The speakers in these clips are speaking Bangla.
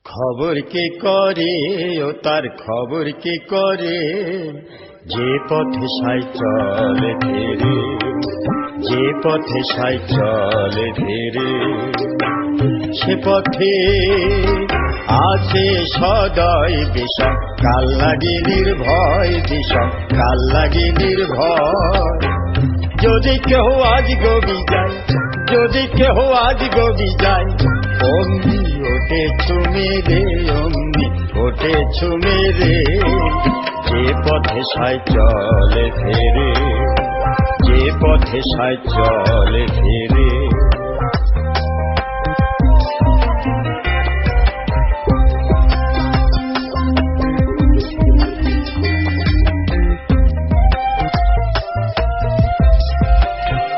খবর কে করে ও তার খবর কে করে, যে পথে সাই চলে ফেরে, যে পথে সাই চলে ফেরে, সে পথে আছে সদয় বিষম, কাল লাগে নির্ভয় বিষম, কাল লাগে নির্ভয়। যদি কেহ আজ গবি যায়, যদি কেহ আজ গবি যায়, অমনি ওঠে ছুমে রে, অমনি ওঠে ছুমে রে, যে পথে সাই চলে ফেরে, যে পথে সাই চলে ফেরে।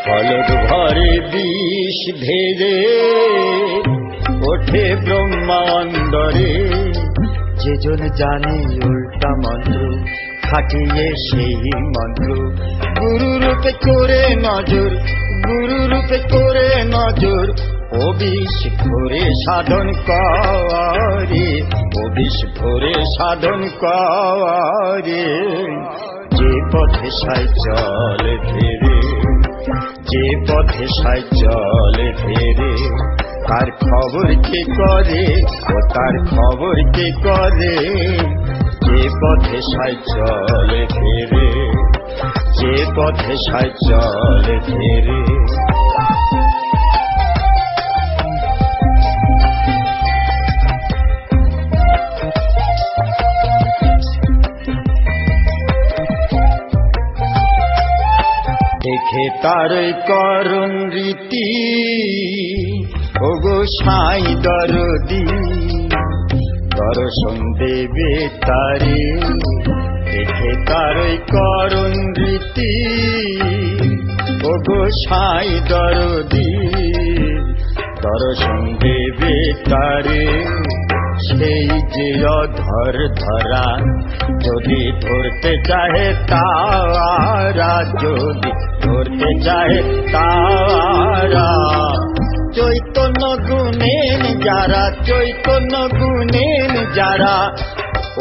ফলক ভরে বিষ ভেজে ওঠে ব্রহ্মাণ্ডরে, যেজন জানে উল্টা মন্ত্র খাটিয়ে সেই মন্ত্র, গুরু রূপে করে নজর, গুরু রূপে করে নজর, ও বিষ ভরে সাধন করে, ও বিষ ভরে সাধন করে, যে পথে সাই চলে ফেরে, যে পথে সাই চলে ফেরে, তার খবর কে করে ও তার খবর কে করে, যে পথে সাই চলে ফেরে, যে পথে সাই চলে ফেরে। দেখে তার করুণ রীতি ওগো সাই দরদি, দর্শন দেবে তারে, দেখে তার করুণ রীতি ওগো সাই দরদি, দর্শন দেবে তারে, সেই যে অধর ধরা, যদি ধরতে চাহে তারা, যদি ধরতে চাহে তারা, চৈতন্য গুণেন যারা, চৈতন্য গুণেন যারা,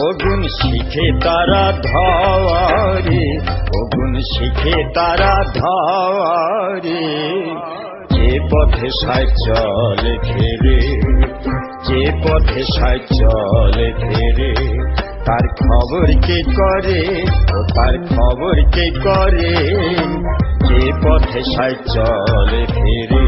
ওগুণ শিখে তারা ধরে, ওগুণ শিখে তারা ধরে, যে পথে সাই চলে ফেরে, যে পথে সাই চলে ফেরে, তার খবর কে করে ও তার খবর কে করে, যে পথে সাই চলে ফেরে,